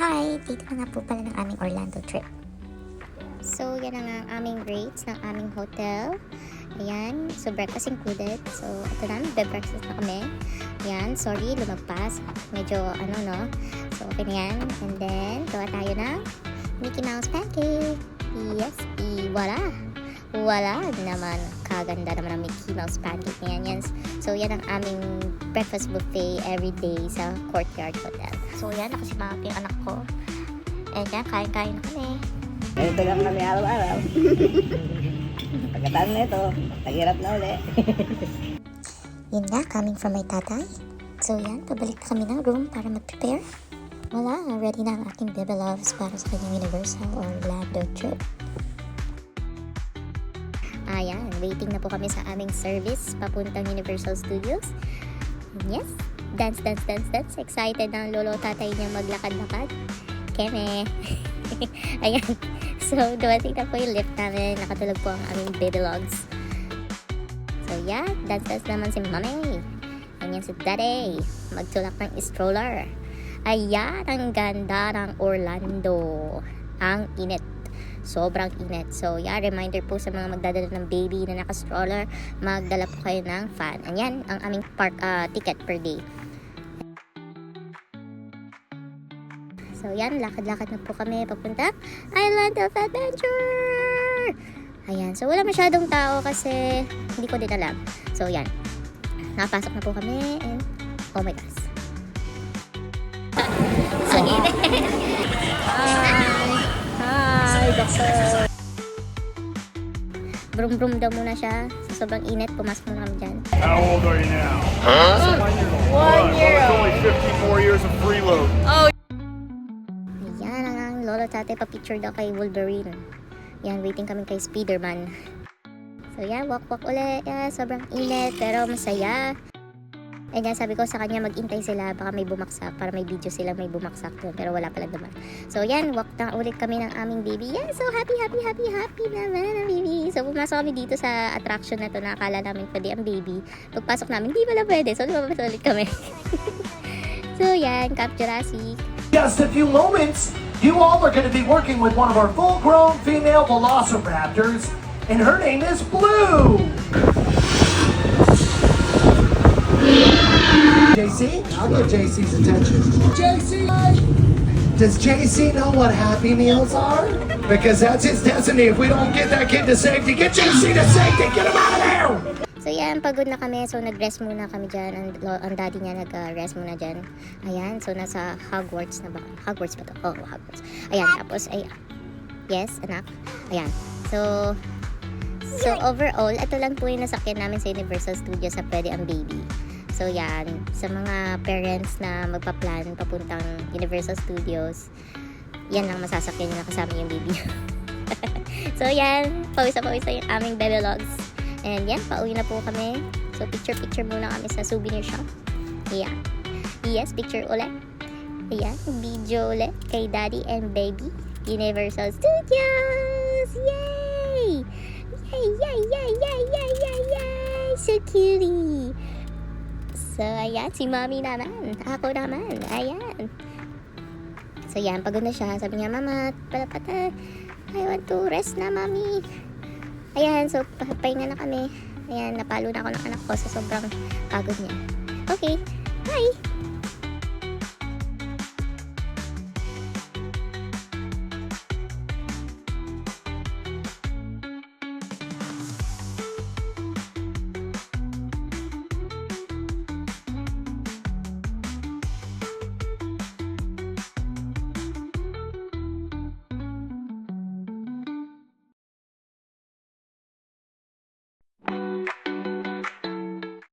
Hi! Dito na nga po pala ng aming Orlando trip. So, yan ang aming rates ng aming hotel. Ayan, so breakfast included. So, ito na, magbe-breakfast na kami. Ayan, sorry, lumagpas. Medyo, So, okay na yan. And then, gawa tayo ng Mickey Mouse pancake. Yes, wala. Wala naman. Kaganda naman ang Mickey Mouse pancake na yan. So, yan ang aming breakfast buffet every day sa Courtyard Hotel. So, yan. Nakasimap yung anak ko. And yan, kain-kain na kami. Ito lang kami araw-araw. Pagkatapos na ito, naghirap na uli. Yun nga, coming from my tatay. So, yan. Pabalik na kami ng room para mag-prepare. Wala, ready na ang aking baby loves para sa kanyang Universal Orlando trip. Ayan, waiting na po kami sa aming service papuntang Universal Studios. Yes, dance. Excited na ang lolo tatay niya maglakad-lakad. Keme. Ayan, so dumating na po yung lift namin. Nakatulog po ang aming baby logs. So yeah, dance naman si mami. Ayan si daddy. Magtulak ng stroller. Ayan, ang ganda ng Orlando. Ang init. Sobrang init. So, yeah, reminder po sa mga magdadala ng baby na naka-stroller, magdala po kayo ng fan. Ayan, ang aming park ticket per day. So, yan, lakad-lakad na po kami papunta Island of Adventure! Ayan, so wala masyadong tao kasi hindi ko din alam. So, yan. Nakapasok na po kami and oh my gosh. Ang init! Hi, doctor! Brum-brum daw muna siya. So, sobrang init, pumasok muna kami dyan. How old are you now? Huh? 1 year old. Well, it's only 54 years of freeload. Oh. Ayan, ang lolo tatay pa-picture daw kay Wolverine. Yan, waiting kami kay Spiderman. So yan, walk ulit. Yeah, sobrang init, pero masaya. And yan, sabi ko sa kanya, mag-intay sila, baka may bumaksak, para may video sila may bumaksak doon, pero wala pala naman. So yan, walk na ulit kami ng aming baby. Yeah, so happy naman ang baby. So pumasok kami dito sa attraction na to, na akala namin pwede ang baby. Pagpasok namin, di pala pwede. So lumabas ulit kami. So yan, Camp Jurassic. Just a few moments, you all are going to be working with one of our full-grown female velociraptors, and her name is Blue. JC, I'll give JC's attention. JC! Does JC know what Happy Meals are? Because that's his destiny. If we don't get that kid to safety, get JC to safety! Get him out of there! So yan, pagod na kami. So nag-rest muna kami dyan. Ang daddy niya nag-rest muna dyan. Ayan, so nasa Hogwarts na ba? Hogwarts ba to? Oh, Hogwarts. Ayan, tapos, ayan. Yes, anak. Ayan. So overall, ito lang po yung nasakyan namin sa Universal Studios sa Pwede ang Baby. So yan, sa mga parents na magpa-plan papuntang Universal Studios, yan lang masasakyan nyo na kasama yung baby. So yan, pawis na yung aming baby logs. And yan, pauwi na po kami. So picture muna kami sa souvenir shop. Yeah. Yes, picture ulit. Ayan, video ulit kay daddy and baby. Universal Studios! Yay! Yay! So cutie! So, ayan, si mommy naman. Ako naman. Ayan. So, yan, pagod na siya. Sabi niya, mama, palapata. I want to rest na, mommy. Ayan, so, pahinga na kami. Ayan, napalo na ako ng anak ko sa sobrang pagod niya. Okay, bye!